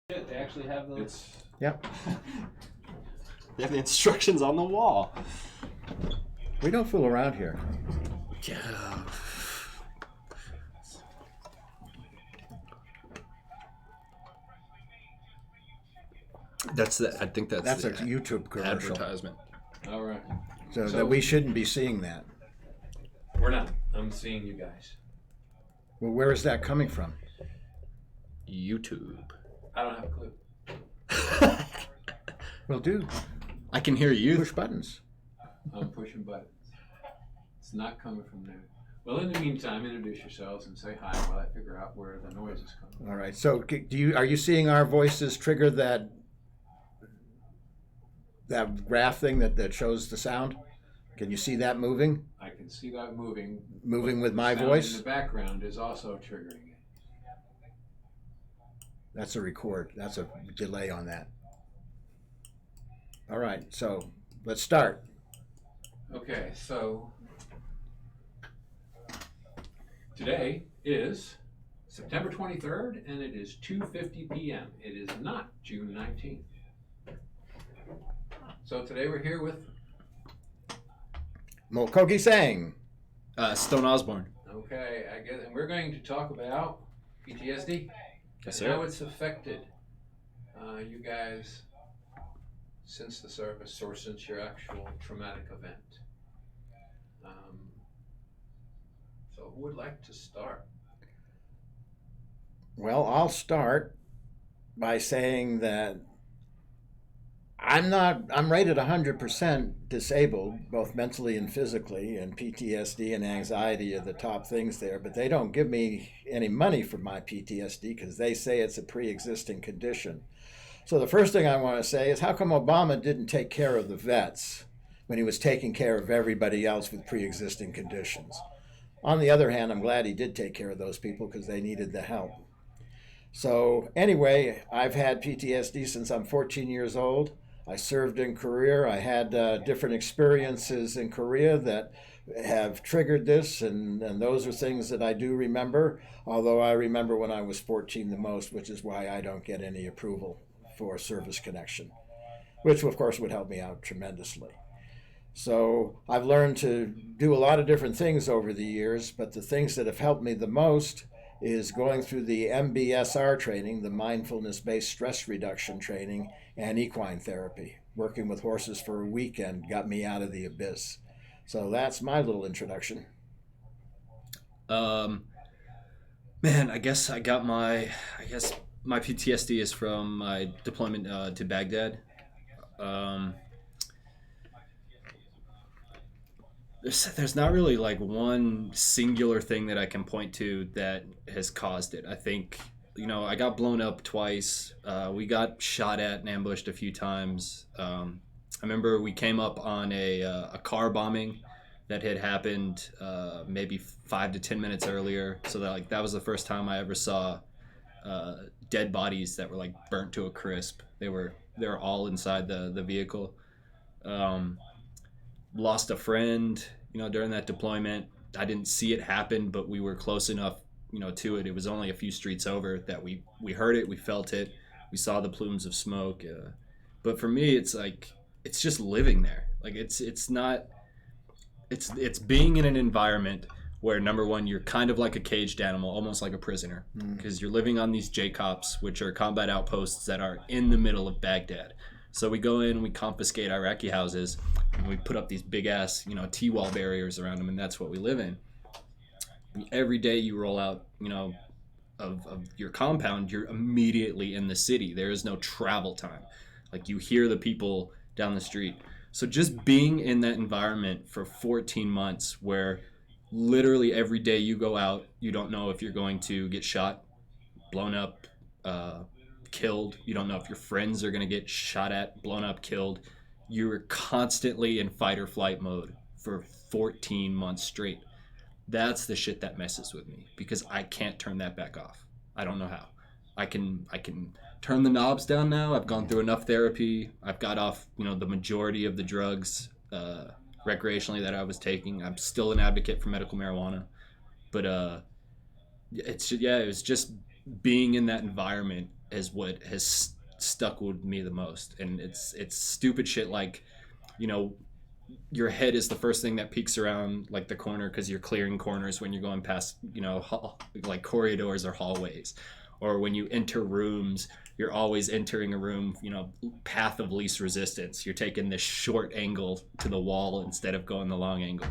They actually have those. Yep. They have the instructions on the wall. We don't fool around here. Yeah. I think that's a YouTube commercial. Advertisement. All right. So that we shouldn't be seeing that. We're not. I'm seeing you guys. Well, where is that coming from? YouTube. I don't have a clue. Well, dude, I can hear you. push buttons. I'm pushing buttons. It's not coming from there. Well, in the meantime, introduce yourselves and say hi while I figure out where the noise is coming. All right. So, are you seeing our voices trigger that graph thing that shows the sound? Can you see that moving? I can see that moving. Moving with my sound voice? in the background is also triggering it. That's a record. That's a delay on that. All right. So let's start. Okay, so today is September 23rd, and it is 2:50 p.m. It is not June 19th. So today we're here with Mulkogi Sang. Stone Osborne. Okay, I guess, and we're going to talk about PTSD Yes, and sir. how it's affected you guys since the service or since your actual traumatic event. So who would like to start? Well, I'll start by saying that I'm rated 100% disabled, both mentally and physically, and PTSD and anxiety are the top things there, but they don't give me any money for my PTSD because they say it's a pre-existing condition. So the first thing I want to say is, how come Obama didn't take care of the vets when he was taking care of everybody else with pre-existing conditions? On the other hand, I'm glad he did take care of those people because they needed the help. So anyway, I've had PTSD since I'm 14 years old. I served in Korea. I had different experiences in Korea that have triggered this, and those are things that I do remember, although I remember when I was 14 the most, which is why I don't get any approval for service connection, which of course would help me out tremendously. So I've learned to do a lot of different things over the years, but the things that have helped me the most is going through the MBSR training, the mindfulness-based stress reduction training, and equine therapy. Working with horses for a weekend got me out of the abyss. So that's my little introduction. Man, I guess my PTSD is from my deployment to Baghdad. There's not really like one singular thing that I can point to that has caused it. I think, I got blown up twice. We got shot at and ambushed a few times. I remember we came up on a car bombing that had happened maybe 5 to 10 minutes earlier. So that was the first time I ever saw dead bodies that were like burnt to a crisp. They were all inside the vehicle. Lost a friend, during that deployment. I didn't see it happen, but we were close enough, to it. It was only a few streets over that we heard it, we felt it, we saw the plumes of smoke. But for me, it's like, it's just living there. Like it's being in an environment where, number one, you're kind of like a caged animal, almost like a prisoner, because you're living on these JCOPs, which are combat outposts that are in the middle of Baghdad. So we go in, we confiscate Iraqi houses, and we put up these big ass, T-wall barriers around them, and that's what we live in. Every day you roll out, of your compound, you're immediately in the city. There is no travel time. Like, you hear the people down the street. So just being in that environment for 14 months where literally every day you go out, you don't know if you're going to get shot, blown up, killed. You don't know if your friends are going to get shot at, blown up, killed. You're constantly in fight or flight mode for 14 months straight. That's the shit that messes with me, because I can't turn that back off. I don't know how. I can turn the knobs down now. I've gone through enough therapy. I've got off, the majority of the drugs recreationally that I was taking. I'm still an advocate for medical marijuana, but it was just being in that environment is what has stuck with me the most. And it's stupid shit like, you know, your head is the first thing that peeks around like the corner because you're clearing corners when you're going past, you know, like corridors or hallways, or when you enter rooms, you're always entering a room, you know, path of least resistance. You're taking this short angle to the wall instead of going the long angle.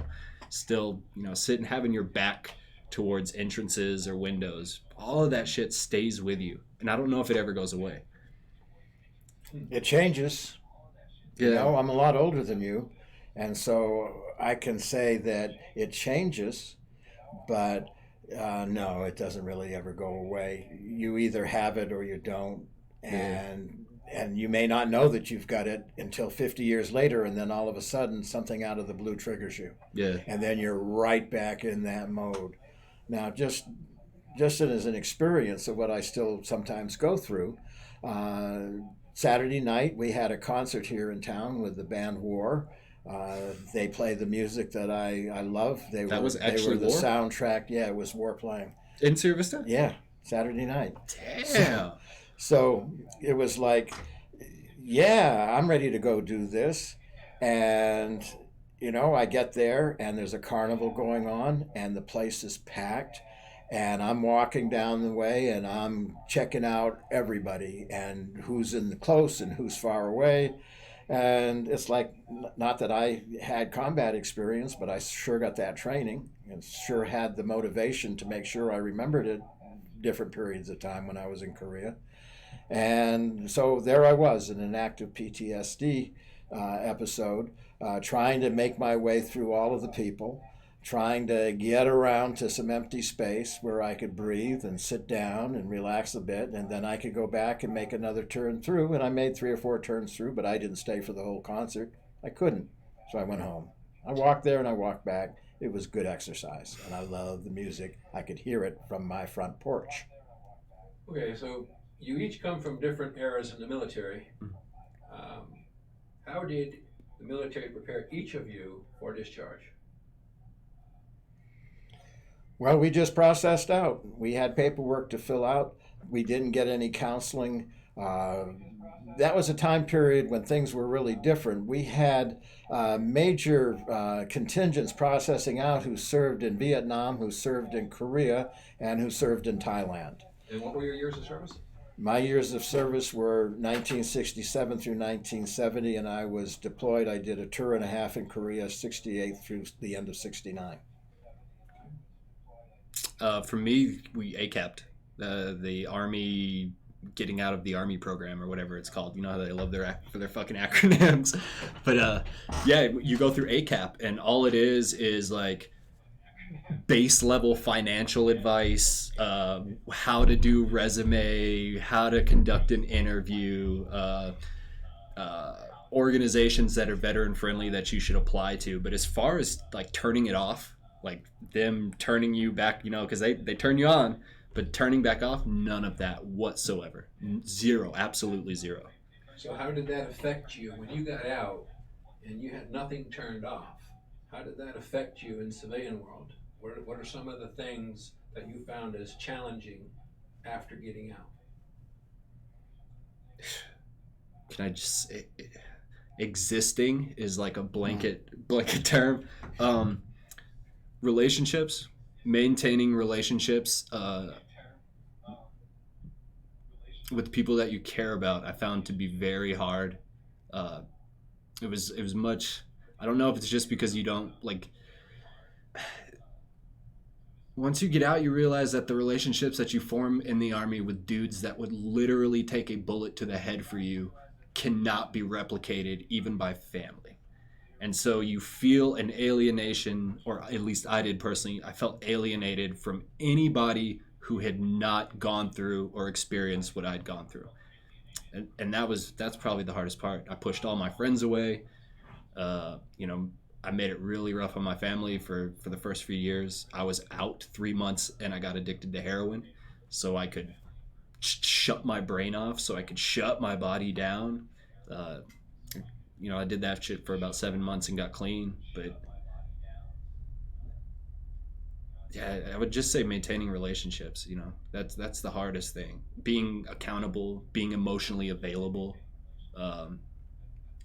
Still, you know, sitting having your back towards entrances or windows. All of that shit stays with you, and I don't know if it ever goes away. It changes. Yeah. You know, I'm a lot older than you, and so I can say that it changes, but no, it doesn't really ever go away. You either have it or you don't, and you may not know that you've got it until 50 years later, and then all of a sudden something out of the blue triggers you, Yeah. and then you're right back in that mode. Now, just as an experience of what I still sometimes go through. Saturday night, we had a concert here in town with the band War. They play the music that I love. They were the War? soundtrack. Yeah, it was War playing. In Sierra Vista? Yeah, Saturday night. Damn. So it was like, yeah, I'm ready to go do this. And, you know, I get there and there's a carnival going on and the place is packed. And I'm walking down the way and I'm checking out everybody and who's in the close and who's far away. And it's like, not that I had combat experience, but I sure got that training and sure had the motivation to make sure I remembered it different periods of time when I was in Korea. And so there I was in an active PTSD episode, trying to make my way through all of the people, trying to get around to some empty space where I could breathe and sit down and relax a bit, and then I could go back and make another turn through. And I made 3 or 4 turns through, but I didn't stay for the whole concert. I couldn't, so I went home. I walked there and I walked back. It was good exercise, and I loved the music. I could hear it from my front porch. Okay, so you each come from different eras in the military. How did the military prepare each of you for discharge? Well, we just processed out. We had paperwork to fill out. We didn't get any counseling. That was a time period when things were really different. We had major contingents processing out who served in Vietnam, who served in Korea, and who served in Thailand. And what were your years of service? My years of service were 1967 through 1970, and I was deployed. I did a tour and a half in Korea, 68 through the end of 69. For me, we ACAP'd the Army getting out of the Army program or whatever it's called. You know how they love their fucking acronyms. But yeah, you go through ACAP, and all it is like base level financial advice, how to do resume, how to conduct an interview, organizations that are veteran friendly that you should apply to. But as far as like turning it off, like them turning you back, you know, because they turn you on, but turning back off, none of that whatsoever. Zero, absolutely zero. So how did that affect you when you got out and you had nothing turned off? How did that affect you in civilian world? What are some of the things that you found as challenging after getting out? Can I just say, existing is like a blanket term. Relationships, maintaining relationships with people that you care about, I found to be very hard. It was much. I don't know if it's just because you don't like. Once you get out, you realize that the relationships that you form in the Army with dudes that would literally take a bullet to the head for you cannot be replicated even by family. And so you feel an alienation, or at least I did personally. I felt alienated from anybody who had not gone through or experienced what I'd gone through. And that's probably the hardest part. I pushed all my friends away. I made it really rough on my family for the first few years. I was out 3 months and I got addicted to heroin so I could shut my brain off, so I could shut my body down. I did that shit for about 7 months and got clean. But Yeah, I would just say maintaining relationships. That's the hardest thing. Being accountable, being emotionally available, um,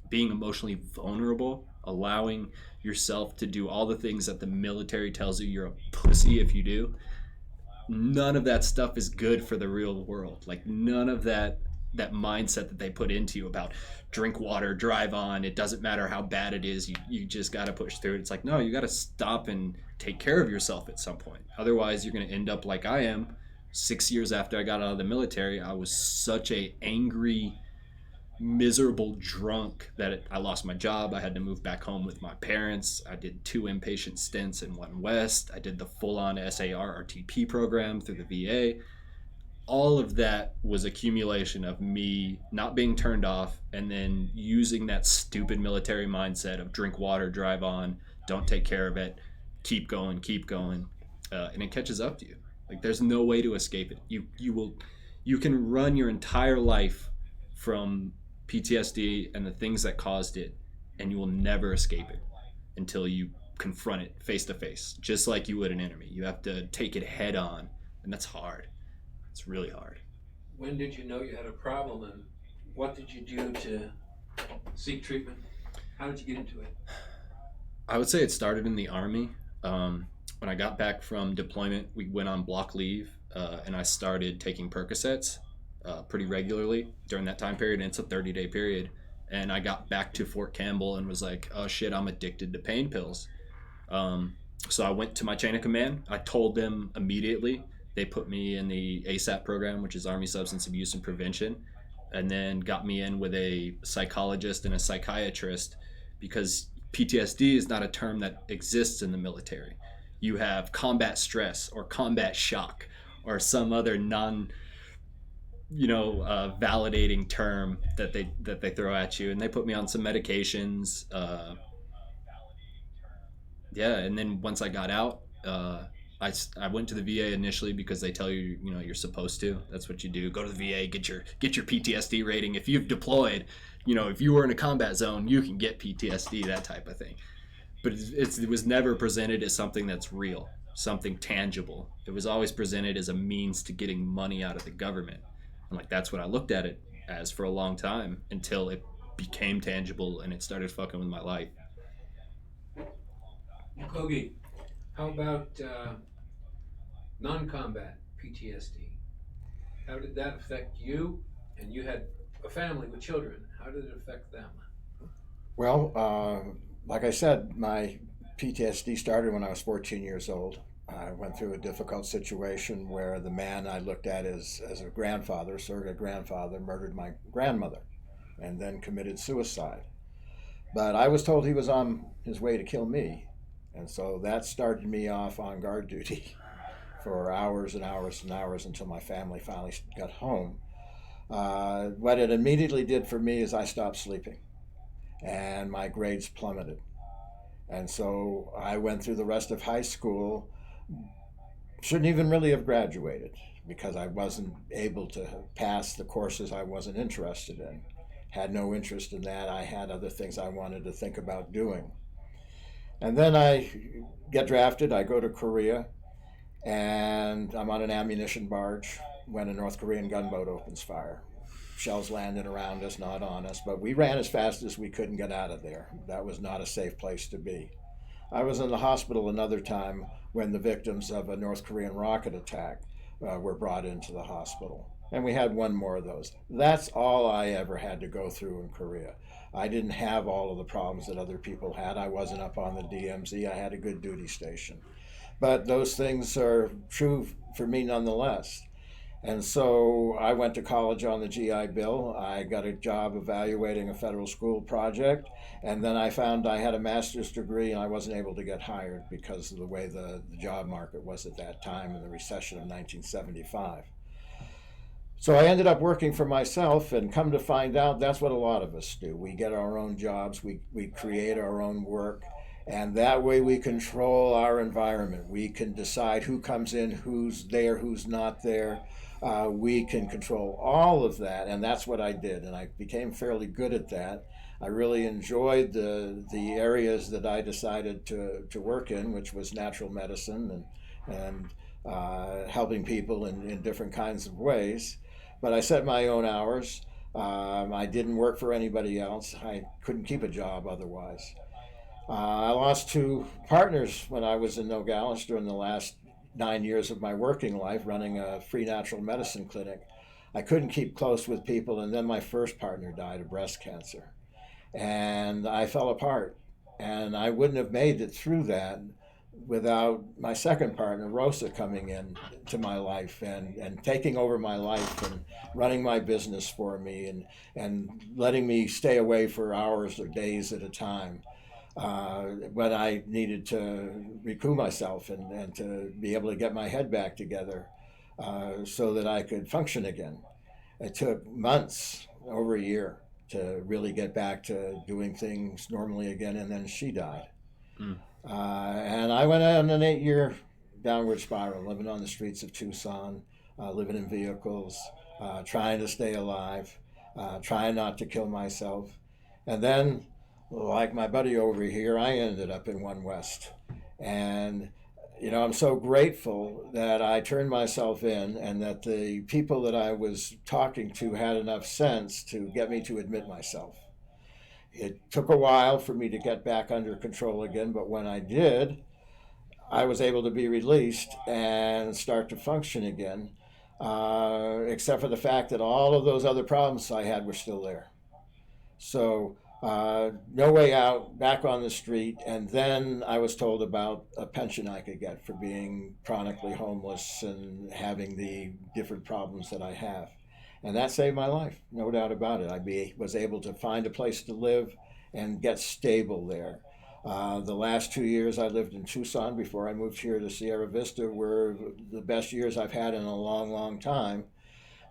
being emotionally vulnerable, allowing yourself to do all the things that the military tells you you're a pussy if you do. None of that stuff is good for the real world. Like none of that mindset that they put into you about drink water, drive on, it doesn't matter how bad it is, you just got to push through it. It's like, no, you got to stop and take care of yourself at some point. Otherwise, you're going to end up like I am. 6 years after I got out of the military, I was such a angry, miserable drunk that I lost my job. I had to move back home with my parents. I did 2 inpatient stints in One West. I did the full-on SAR RTP program through the VA. All of that was accumulation of me not being turned off and then using that stupid military mindset of drink water, drive on, don't take care of it, keep going, and it catches up to you. Like there's no way to escape it. You can run your entire life from PTSD and the things that caused it, and you will never escape it until you confront it face to face, just like you would an enemy. You have to take it head on, and that's hard. It's really hard. When did you know you had a problem, and what did you do to seek treatment? How did you get into it? I would say it started in the Army. When I got back from deployment, we went on block leave, and I started taking Percocets pretty regularly during that time period. And it's a 30-day period. And I got back to Fort Campbell and was like, oh shit, I'm addicted to pain pills. So I went to my chain of command. I told them immediately. They put me in the ASAP program, which is Army Substance Abuse and Prevention, and then got me in with a psychologist and a psychiatrist, because PTSD is not a term that exists in the military. You have combat stress or combat shock or some other validating term that they throw at you, and they put me on some medications. And then once I got out, I went to the VA initially because they tell you, you're supposed to. That's what you do. Go to the VA, get your PTSD rating. If you've deployed, if you were in a combat zone, you can get PTSD, that type of thing. But it was never presented as something that's real, something tangible. It was always presented as a means to getting money out of the government. And that's what I looked at it as for a long time, until it became tangible and it started fucking with my life. Kogi, how about non-combat PTSD? How did that affect you? And you had a family with children. How did it affect them? Well, like I said, my PTSD started when I was 14 years old. I went through a difficult situation where the man I looked at as a grandfather, surrogate grandfather, murdered my grandmother and then committed suicide. But I was told he was on his way to kill me. And so that started me off on guard duty for hours and hours and hours until my family finally got home. What it immediately did for me is I stopped sleeping and my grades plummeted. And so I went through the rest of high school, shouldn't even really have graduated because I wasn't able to pass the courses I wasn't interested in. Had no interest in that. I had other things I wanted to think about doing. And then I get drafted, I go to Korea, and I'm on an ammunition barge when a North Korean gunboat opens fire. Shells landed around us, not on us, but we ran as fast as we could and got out of there. That was not a safe place to be. I was in the hospital another time when the victims of a North Korean rocket attack were brought into the hospital. And we had one more of those. That's all I ever had to go through in Korea. I didn't have all of the problems that other people had. I wasn't up on the DMZ. I had a good duty station. But those things are true for me nonetheless. And so I went to college on the GI Bill. I got a job evaluating a federal school project. And then I found I had a master's degree and I wasn't able to get hired because of the way the job market was at that time in the recession of 1975. So I ended up working for myself, and come to find out that's what a lot of us do. We get our own jobs, we create our own work, and that way we control our environment. We can decide who comes in, who's there, who's not there. We can control all of that, and that's what I did, and I became fairly good at that. I really enjoyed the areas that I decided to work in, which was natural medicine and helping people in different kinds of ways. But I set my own hours. I didn't work for anybody else. I couldn't keep a job otherwise. I lost two partners when I was in Nogales during the last 9 years of my working life running a free natural medicine clinic. I couldn't keep close with people, and then my first partner died of breast cancer. And I fell apart. And I wouldn't have made it through that without my second partner, Rosa, coming in to my life and taking over my life and running my business for me and letting me stay away for hours or days at a time when I needed to recoup myself and to be able to get my head back together so that I could function again. It took months, over a year, to really get back to doing things normally again, and then she died. Mm. And I went on an 8-year downward spiral, living on the streets of Tucson, living in vehicles, trying to stay alive, trying not to kill myself. And then, like my buddy over here, I ended up in One West. And I'm so grateful that I turned myself in and that the people that I was talking to had enough sense to get me to admit myself. It took a while for me to get back under control again, but when I did, I was able to be released and start to function again, except for the fact that all of those other problems I had were still there. So no way out, back on the street, and then I was told about a pension I could get for being chronically homeless and having the different problems that I have. And that saved my life, no doubt about it. Was able to find a place to live and get stable there. The last 2 years I lived in Tucson before I moved here to Sierra Vista were the best years I've had in a long, long time,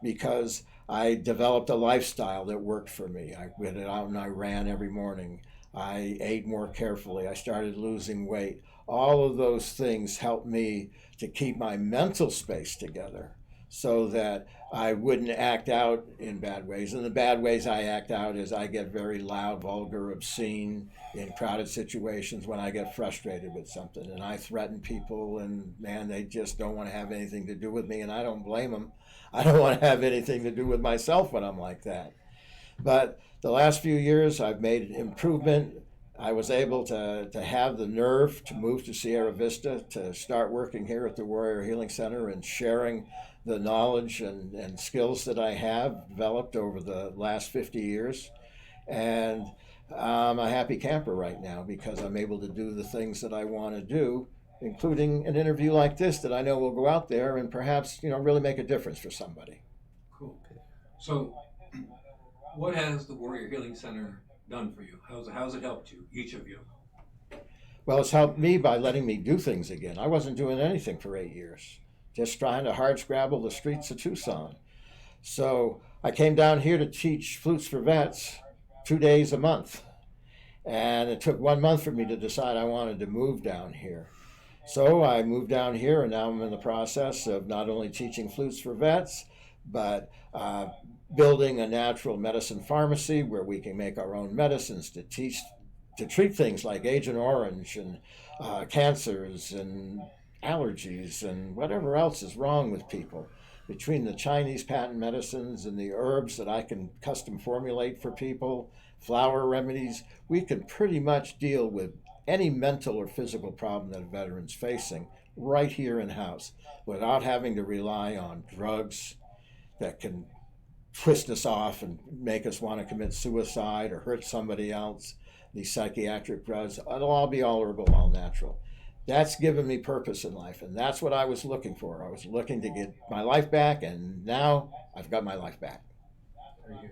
because I developed a lifestyle that worked for me. I went out and I ran every morning. I ate more carefully. I started losing weight. All of those things helped me to keep my mental space together so that I wouldn't act out in bad ways. And the bad ways I act out is I get very loud, vulgar, obscene in crowded situations when I get frustrated with something. And I threaten people, and man, they just don't want to have anything to do with me, and I don't blame them. I don't want to have anything to do with myself when I'm like that. But the last few years, I've made improvement. I was able to have the nerve to move to Sierra Vista, to start working here at the Warrior Healing Center and sharing the knowledge and skills that I have developed over the last 50 years. And I'm a happy camper right now because I'm able to do the things that I want to do, including an interview like this that I know will go out there and perhaps, really make a difference for somebody. Cool. So, what has the Warrior Healing Center done for you? How's it helped you, each of you? Well, it's helped me by letting me do things again. I wasn't doing anything for 8 years, just trying to hardscrabble the streets of Tucson. So I came down here to teach Flutes for Vets 2 days a month. And it took 1 month for me to decide I wanted to move down here. So I moved down here, and now I'm in the process of not only teaching Flutes for Vets, but building a natural medicine pharmacy where we can make our own medicines to treat things like Agent Orange and cancers and allergies and whatever else is wrong with people. Between the Chinese patent medicines and the herbs that I can custom formulate for people, flower remedies, we can pretty much deal with any mental or physical problem that a veteran's facing right here in-house without having to rely on drugs that can twist us off and make us want to commit suicide or hurt somebody else. These psychiatric drugs, it'll all be all herbal, all natural. That's given me purpose in life, and that's what I was looking for. I was looking to get my life back, and now I've got my life back. Very good.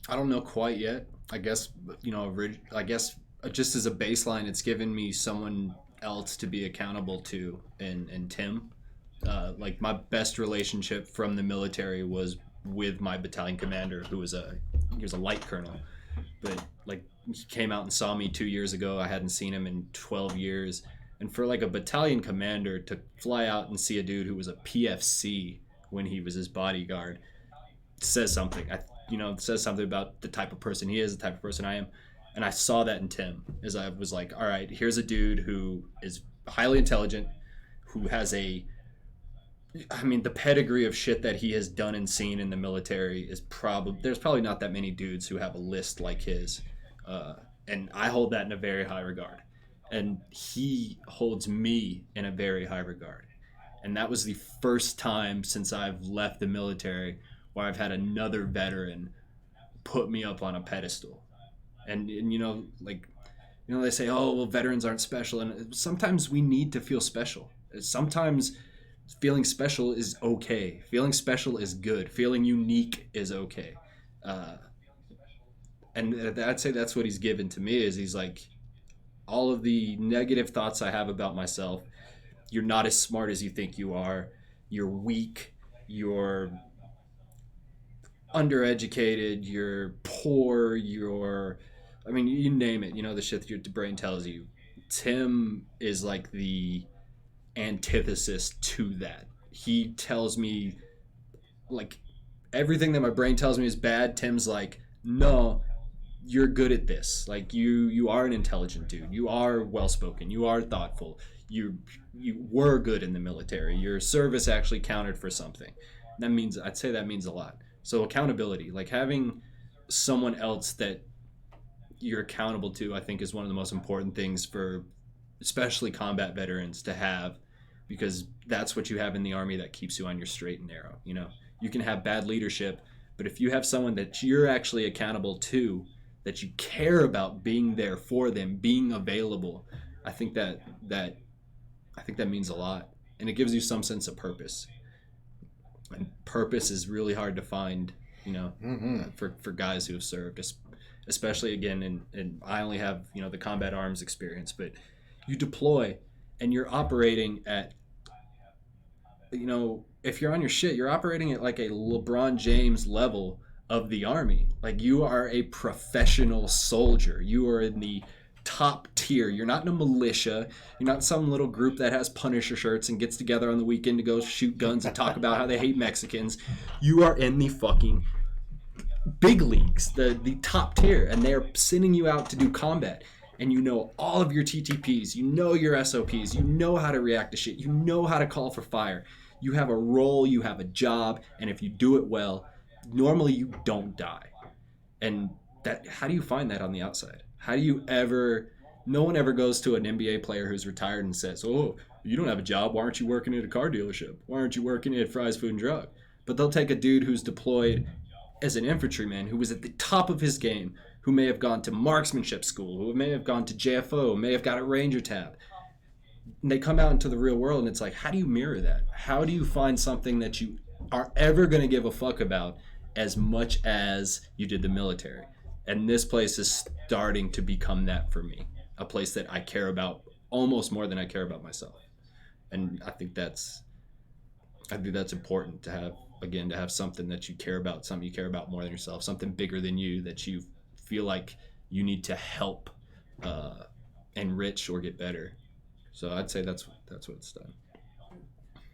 I don't know quite yet. I guess, just as a baseline, it's given me someone else to be accountable to, and Tim. Like, my best relationship from the military was with my battalion commander, who was a light colonel, but like, he came out and saw me 2 years ago. I hadn't seen him in 12 years, and for like a battalion commander to fly out and see a dude who was a PFC when he was his bodyguard says something. It says something about the type of person he is, the type of person I am. And I saw that in Tim as I was like, all right, here's a dude who is highly intelligent, who has the pedigree of shit that he has done and seen in the military is there's probably not that many dudes who have a list like his. And I hold that in a very high regard. And he holds me in a very high regard. And that was the first time since I've left the military where I've had another veteran put me up on a pedestal. And they say, oh, well, veterans aren't special. And sometimes we need to feel special. Sometimes feeling special is okay. Feeling special is good. Feeling unique is okay. And I'd say that's what he's given to me is he's like, all of the negative thoughts I have about myself, you're not as smart as you think you are. You're weak. You're undereducated. You're poor. You name it. The shit that your brain tells you. Tim is like the antithesis to that. He tells me like everything that my brain tells me is bad. Tim's like, no, you're good at this. Like you are an intelligent dude. You are well spoken. You are thoughtful. You were good in the military. Your service actually counted for something. I'd say that means a lot. So accountability, like having someone else that you're accountable to, I think is one of the most important things for especially combat veterans to have, because that's what you have in the Army that keeps you on your straight and narrow. You can have bad leadership, but if you have someone that you're actually accountable to, that you care about being there for them, being available, I think that means a lot, and it gives you some sense of purpose. And purpose is really hard to find, for guys who have served, especially again, and I only have the combat arms experience, but you deploy and you're operating at, if you're on your shit, you're operating at like a LeBron James level of the Army. Like you are a professional soldier. You are in the top tier. You're not in a militia. You're not some little group that has Punisher shirts and gets together on the weekend to go shoot guns and talk about how they hate Mexicans. You are in the fucking big leagues, the top tier, and they're sending you out to do combat. And you know all of your TTPs, you know your SOPs, you know how to react to shit, you know how to call for fire. You have a role, you have a job, and if you do it well, normally you don't die. And how do you find that on the outside? No one ever goes to an NBA player who's retired and says, oh, you don't have a job, why aren't you working at a car dealership? Why aren't you working at Fry's Food and Drug? But they'll take a dude who's deployed as an infantryman, who was at the top of his game, who may have gone to marksmanship school, who may have gone to JFO, may have got a Ranger tab. And they come out into the real world and it's like, how do you mirror that? How do you find something that you are ever going to give a fuck about as much as you did the military? And this place is starting to become that for me, a place that I care about almost more than I care about myself. And I think that's important to have, again, to have something that you care about, something you care about more than yourself, something bigger than you that you feel like you need to help enrich or get better. So I'd say that's what it's done.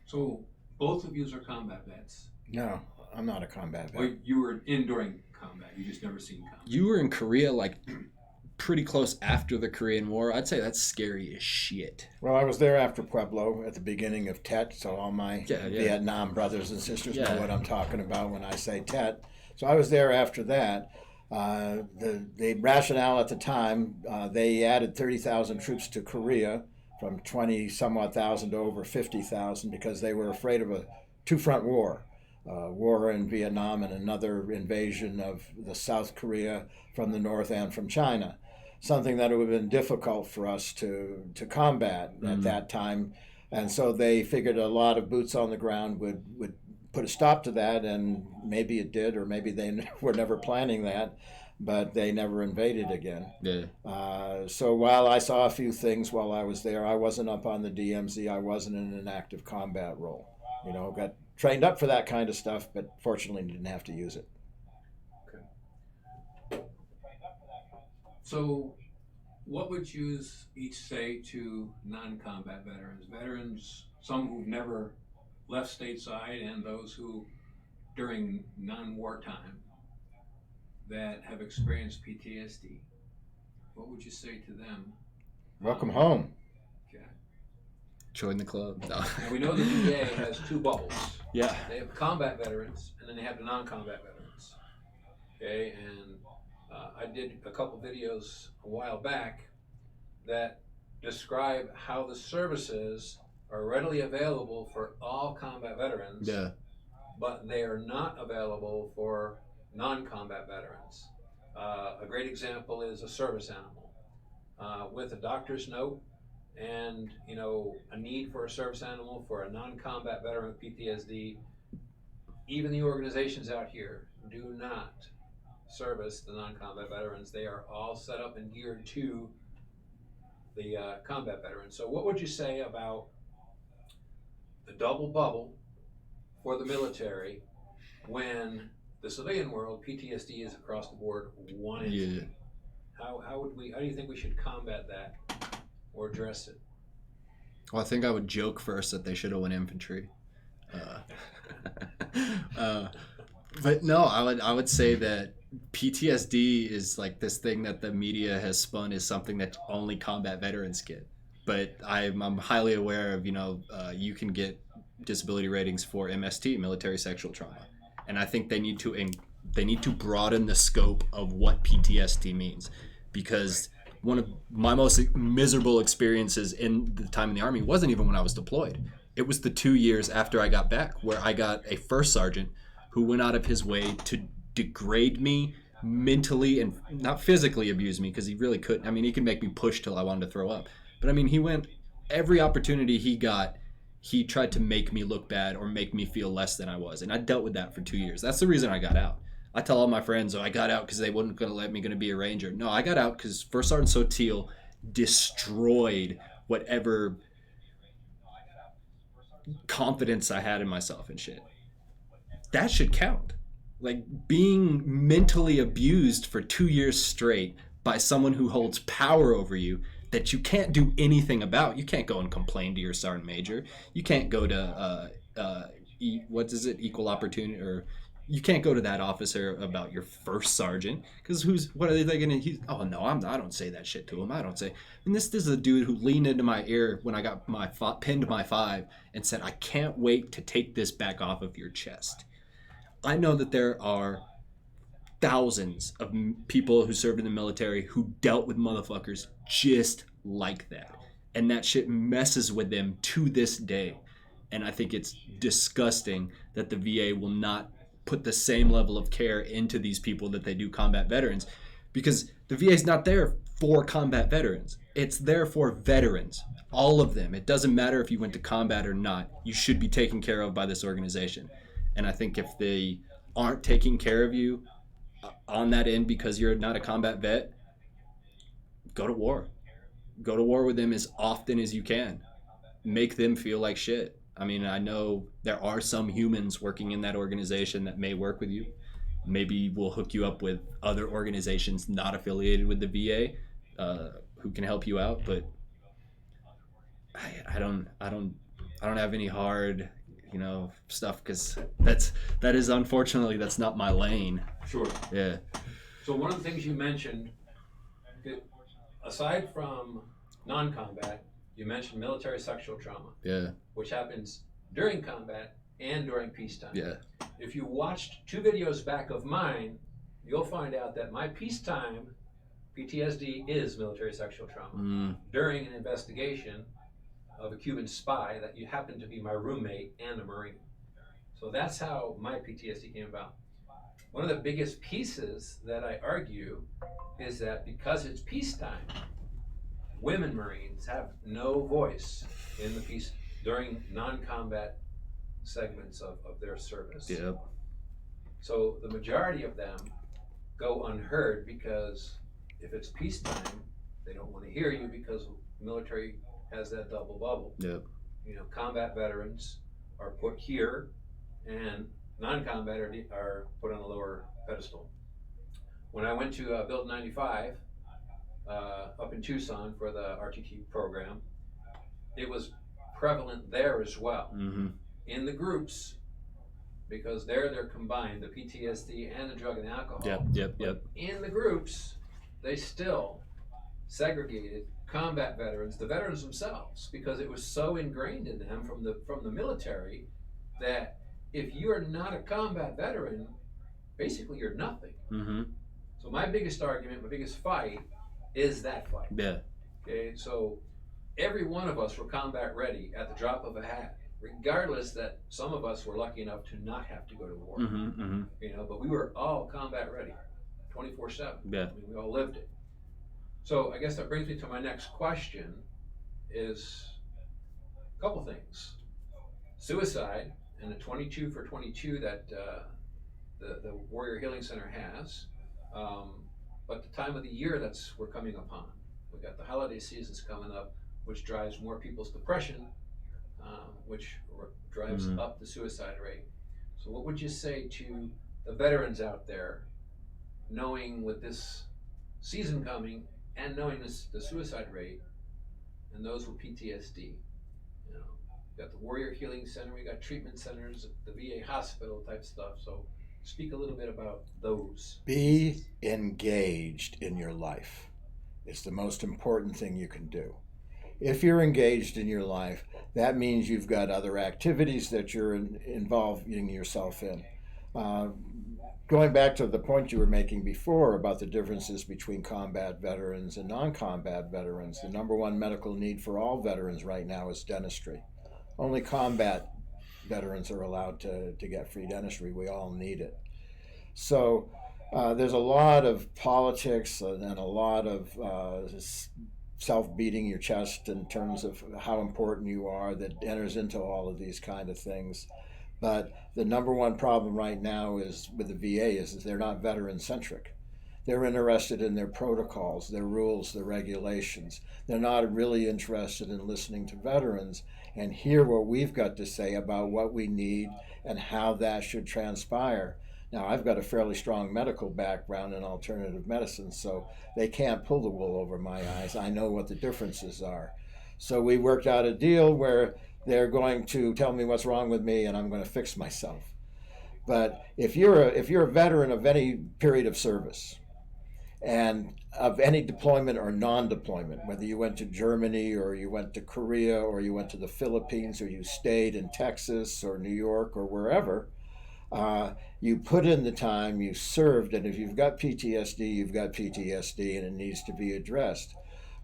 So both of you are combat vets. No, I'm not a combat vet. Or you were during combat, you just never seen combat. You were in Korea like pretty close after the Korean War. I'd say that's scary as shit. Well, I was there after Pueblo at the beginning of Tet, so all my Vietnam brothers and sisters know what I'm talking about when I say Tet. So I was there after that. The rationale at the time, they added 30,000 troops to Korea from 20-somewhat thousand to over 50,000 because they were afraid of a two-front war. War in Vietnam and another invasion of the South Korea from the north and from China. Something that would have been difficult for us to combat at that time. And so they figured a lot of boots on the ground would put a stop to that, and maybe it did, or maybe they were never planning that, but they never invaded again. Yeah. So while I saw a few things while I was there, I wasn't up on the DMZ. I wasn't in an active combat role. Got trained up for that kind of stuff, but fortunately didn't have to use it. Okay. So what would you each say to non-combat veterans, some who've never left stateside and those who, during non-war time, that have experienced PTSD? what would you say to them? Welcome home. Okay. Join the club. No. And we know the VA has two bubbles. Yeah. They have combat veterans, and then they have the non-combat veterans. Okay, and I did a couple videos a while back that describe how the services are readily available for all combat veterans, Yeah. but they are not available for non-combat veterans. A great example is a service animal with a doctor's note and a need for a service animal for a non-combat veteran with PTSD. Even the organizations out here do not service the non-combat veterans. They are all set up and geared to the combat veterans. So what would you say about the double bubble for the military when the civilian world, PTSD is across the board one entity? Yeah. How do you think we should combat that or address it? Well, I think I would joke first that they should have went infantry. But no, I would say that PTSD is like this thing that the media has spun as something that only combat veterans get. But I'm highly aware of, you can get disability ratings for MST, military sexual trauma. And I think they need to broaden the scope of what PTSD means, because one of my most miserable experiences in the time in the Army wasn't even when I was deployed. It was the 2 years after I got back, where I got a first sergeant who went out of his way to degrade me mentally and not physically abuse me, because he really couldn't. I mean, he could make me push till I wanted to throw up. But I mean, he went every opportunity he got, he tried to make me look bad or make me feel less than I was. And I dealt with that for 2 years. That's the reason I got out. I tell all my friends, I got out because they weren't going to let me be a ranger. No, I got out because First Sergeant Sotil destroyed whatever confidence I had in myself and shit. That should count. Like, being mentally abused for 2 years straight by someone who holds power over you that you can't do anything about. You can't go and complain to your sergeant major. You can't go to equal opportunity, or you can't go to that officer about your first sergeant, because what are they gonna? Oh no, I don't say that shit to him. I don't say. And this is a dude who leaned into my ear when I got pinned my 5 and said, "I can't wait to take this back off of your chest." I know that there are thousands of people who served in the military who dealt with motherfuckers just like that, and that shit messes with them to this day. And I think it's disgusting that the VA will not put the same level of care into these people that they do combat veterans, because the VA is not there for combat veterans. It's there for veterans, all of them. It doesn't matter if you went to combat or not. You should be taken care of by this organization. And I think if they aren't taking care of you on that end because you're not a combat vet, go to war. Go to war with them as often as you can. Make them feel like shit. I mean, I know there are some humans working in that organization that may work with you. Maybe we'll hook you up with other organizations not affiliated with the VA who can help you out. But I don't have any hard stuff, because that is unfortunately that's not my lane. Sure. Yeah. So one of the things you mentioned, aside from non-combat, you mentioned military sexual trauma. Yeah. Which happens during combat and during peacetime. Yeah. If you watched 2 videos back of mine, you'll find out that my peacetime PTSD is military sexual trauma. During an investigation of a Cuban spy that you happened to be my roommate and a Marine. So that's how my PTSD came about. One of the biggest pieces that I argue is that because it's peacetime, women Marines have no voice in the peace during non-combat segments of their service. Yeah. So the majority of them go unheard, because if it's peacetime, they don't want to hear you because military has that double bubble. Yep. Combat veterans are put here, and non-combat are put on a lower pedestal. When I went to Build 95 up in Tucson for the RTT program, it was prevalent there as well. Mm-hmm. In the groups, because they're combined, the PTSD and the drug and alcohol. Yep. In the groups, they still segregated combat veterans, the veterans themselves, because it was so ingrained in them from the military that if you're not a combat veteran, basically you're nothing. Mm-hmm. So my biggest argument, my biggest fight is that fight. Yeah. Okay, so every one of us were combat ready at the drop of a hat, regardless that some of us were lucky enough to not have to go to war. Mm-hmm. Mm-hmm. You know, but we were all combat ready, 24/7. Yeah. I mean, we all lived it. So I guess that brings me to my next question: is a couple things. Suicide and the 22 for 22 that the Warrior Healing Center has, but the time of the year that's we're coming upon. We got the holiday seasons coming up, which drives more people's depression, which drives up the suicide rate. So what would you say to the veterans out there, knowing with this season coming and knowing the suicide rate, and those with PTSD? You know, we got the Warrior Healing Center, we got treatment centers, the VA hospital type stuff. So speak a little bit about those. Be engaged in your life. It's the most important thing you can do. If you're engaged in your life, that means you've got other activities that you're involving yourself in. Going back to the point you were making before about the differences between combat veterans and non-combat veterans, the number one medical need for all veterans right now is dentistry. Only combat veterans are allowed to get free dentistry. We all need it. So there's a lot of politics and a lot of self-beating your chest in terms of how important you are that enters into all of these kind of things. But the number one problem right now is with the VA is they're not veteran-centric. They're interested in their protocols, their rules, their regulations. They're not really interested in listening to veterans and hear what we've got to say about what we need and how that should transpire. Now, I've got a fairly strong medical background in alternative medicine, so they can't pull the wool over my eyes. I know what the differences are. So we worked out a deal where they're going to tell me what's wrong with me and I'm going to fix myself. But if you're a veteran of any period of service and of any deployment or non-deployment, whether you went to Germany or you went to Korea or you went to the Philippines or you stayed in Texas or New York or wherever, you put in the time, you served, and if you've got PTSD, you've got PTSD and it needs to be addressed.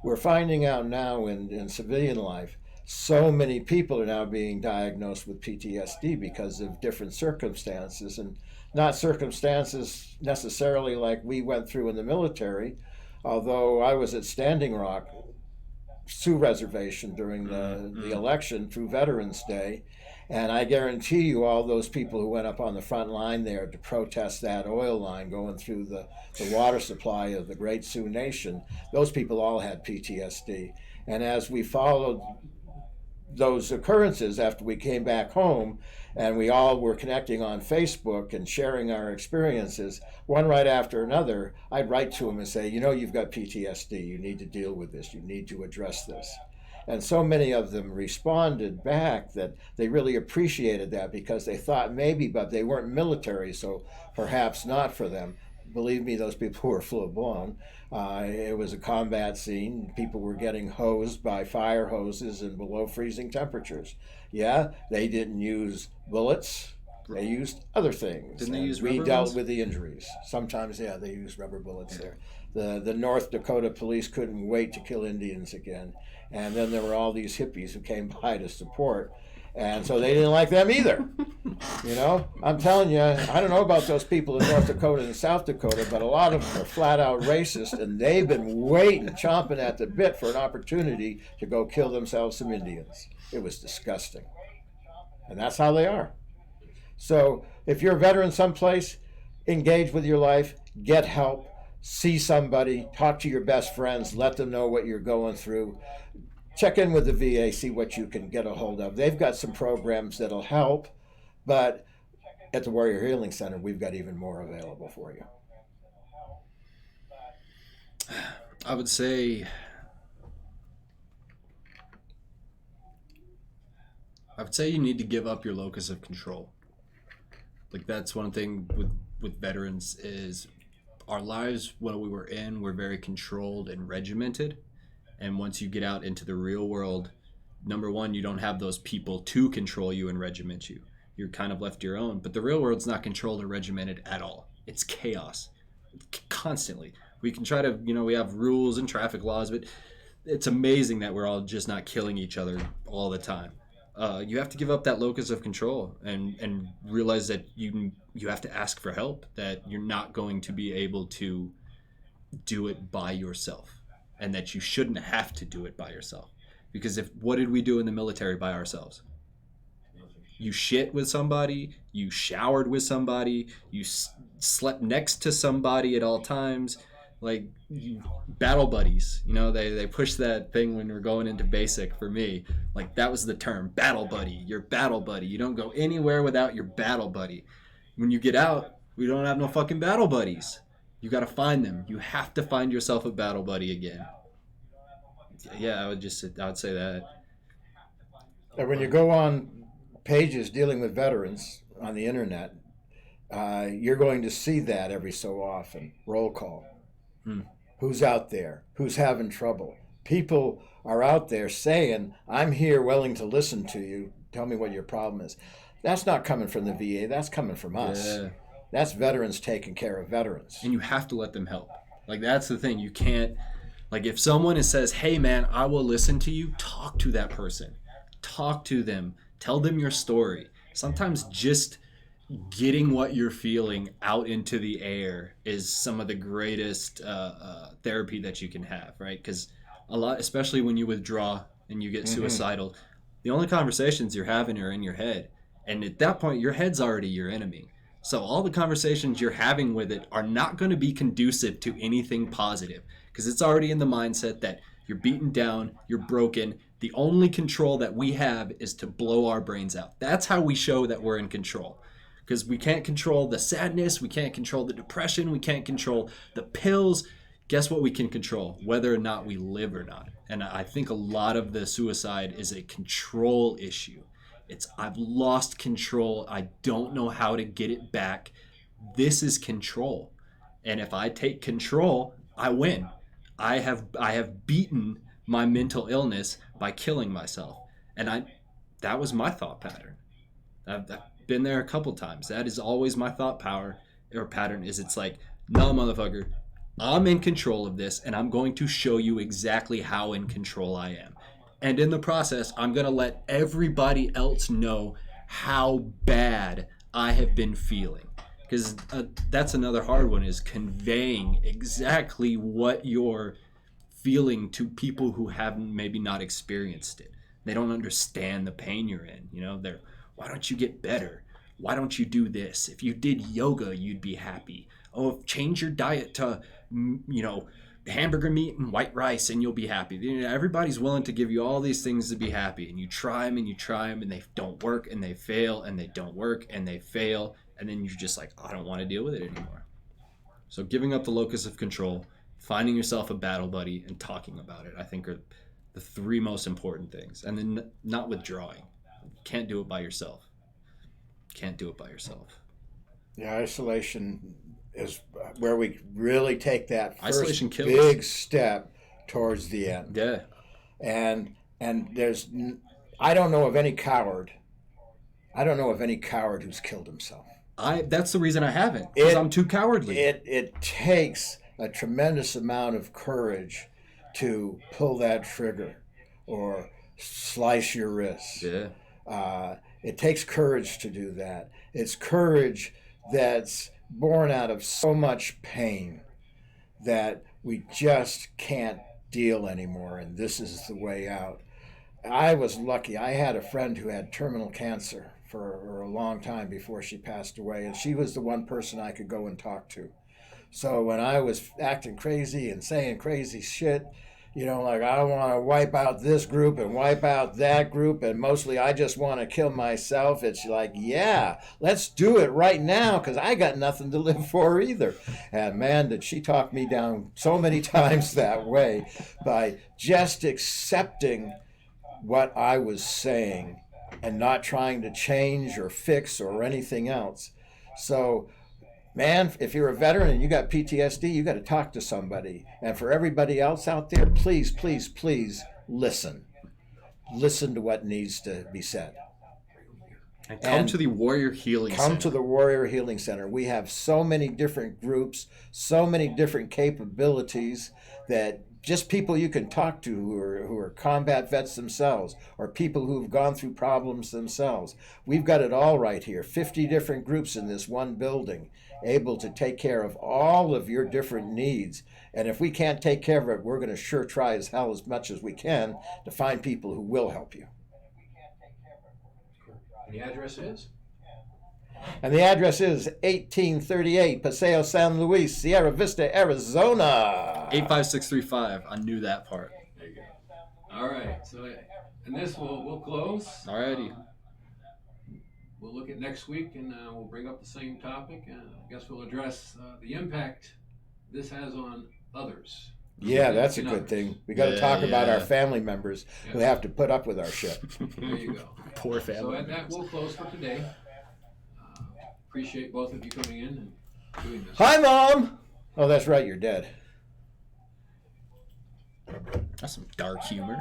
We're finding out now in civilian life, so many people are now being diagnosed with PTSD because of different circumstances, and not circumstances necessarily like we went through in the military, although I was at Standing Rock Sioux Reservation during the election through Veterans Day, and I guarantee you all those people who went up on the front line there to protest that oil line going through the water supply of the Great Sioux Nation, those people all had PTSD. And as we followed those occurrences after we came back home and we all were connecting on Facebook and sharing our experiences, one right after another, I'd write to them and say, you know, you've got PTSD, you need to deal with this, you need to address this. And so many of them responded back that they really appreciated that because they thought maybe, but they weren't military, so perhaps not for them. Believe me, those people were full blown. It was a combat scene. People were getting hosed by fire hoses and below freezing temperatures. Yeah, they didn't use bullets. They used other things. Didn't they use we rubber dealt bullets? with the injuries. Sometimes, yeah, they used rubber bullets there. The North Dakota police couldn't wait to kill Indians again. And then there were all these hippies who came by to support. And so they didn't like them either. You know, I'm telling you, I don't know about those people in North Dakota and South Dakota, but a lot of them are flat out racist, and they've been waiting, chomping at the bit for an opportunity to go kill themselves some Indians. It was disgusting. And that's how they are. So if you're a veteran someplace, engage with your life, get help, see somebody, talk to your best friends, let them know what you're going through. Check in with the VA, see what you can get a hold of. They've got some programs that'll help, but at the Warrior Healing Center, we've got even more available for you. I would say you need to give up your locus of control. Like, that's one thing with veterans is our lives when we were in were very controlled and regimented. And once you get out into the real world, number one, you don't have those people to control you and regiment you. You're kind of left to your own. But the real world's not controlled or regimented at all. It's chaos constantly. We can try to, we have rules and traffic laws, but it's amazing that we're all just not killing each other all the time. You have to give up that locus of control and realize that you have to ask for help, that you're not going to be able to do it by yourself, and that you shouldn't have to do it by yourself. Because what did we do in the military by ourselves? You shit with somebody, you showered with somebody, you slept next to somebody at all times. Like, battle buddies, they push that thing when we're going into basic. For me, like, that was the term, battle buddy. Your battle buddy. You don't go anywhere without your battle buddy. When you get out, we don't have no fucking battle buddies. You got to find them. You have to find yourself a battle buddy again. Yeah, I would say that. And when you go on pages dealing with veterans on the internet, you're going to see that every so often. Roll call. Who's out there? Who's having trouble? People are out there saying, I'm here willing to listen to you. Tell me what your problem is. That's not coming from the VA. That's coming from us. Yeah. That's veterans taking care of veterans. And you have to let them help. Like, that's the thing. You can't, like, if someone says, hey, man, I will listen to you, talk to that person. Talk to them. Tell them your story. Sometimes just getting what you're feeling out into the air is some of the greatest therapy that you can have, right? Because a lot, especially when you withdraw and you get suicidal, the only conversations you're having are in your head. And at that point, your head's already your enemy. So all the conversations you're having with it are not going to be conducive to anything positive, because it's already in the mindset that you're beaten down, you're broken. The only control that we have is to blow our brains out. That's how we show that we're in control. Because we can't control the sadness, we can't control the depression, we can't control the pills. Guess what we can control? Whether or not we live or not. And I think a lot of the suicide is a control issue. It's, I've lost control, I don't know how to get it back. This is control. And if I take control, I win. I have beaten my mental illness by killing myself. And that was my thought pattern. I've been there a couple times. That is always my thought pattern is, it's like, no, motherfucker, I'm in control of this, and I'm going to show you exactly how in control I am. And in the process, I'm going to let everybody else know how bad I have been feeling. Because that's another hard one, is conveying exactly what you're feeling to people who haven't maybe not experienced it. They don't understand the pain you're in. They're, why don't you get better? Why don't you do this? If you did yoga, you'd be happy. Oh, change your diet to, hamburger meat and white rice and you'll be happy. Everybody's willing to give you all these things to be happy, and you try them and they don't work, and they fail and they don't work and they fail. And then you're just like, I don't want to deal with it anymore. So giving up the locus of control, finding yourself a battle buddy, and talking about it, I think, are the three most important things. And then not withdrawing. Can't do it by yourself. Yeah, isolation is where we really take that first big step towards the end. Yeah. And I don't know of any coward who's killed himself. That's the reason I haven't, because I'm too cowardly. It takes a tremendous amount of courage to pull that trigger or slice your wrist. Yeah. It takes courage to do that. It's courage that's born out of so much pain that we just can't deal anymore, and this is the way out. I was lucky. I had a friend who had terminal cancer for a long time before she passed away, and she was the one person I could go and talk to. So when I was acting crazy and saying crazy shit, like, I want to wipe out this group and wipe out that group, and mostly I just want to kill myself, it's like, yeah, let's do it right now, because I got nothing to live for either. And man, did she talk me down so many times that way by just accepting what I was saying and not trying to change or fix or anything else. So man, if you're a veteran and you got PTSD, you got to talk to somebody. And for everybody else out there, please, please, please listen. Listen to what needs to be said. And come to the Warrior Healing Center. Come to the Warrior Healing Center. We have so many different groups, so many different capabilities that just people you can talk to who are combat vets themselves or people who've gone through problems themselves. We've got it all right here. 50 different groups in this one building, able to take care of all of your different needs. And if we can't take care of it, we're going to sure try as hell as much as we can to find people who will help you. And the address is? And the address is 1838 Paseo San Luis, Sierra Vista, Arizona. 85635. I knew that part. There you go. All right. So, and this we'll close. Alrighty. We'll look at next week, and we'll bring up the same topic. And I guess we'll address the impact this has on others. Yeah, that's a good thing. We got to talk about our family members who have to put up with our shit. There you go. Poor family. So at that, we'll close for today. Appreciate both of you coming in and doing this. Hi, Mom! Oh, that's right, you're dead. That's some dark humor.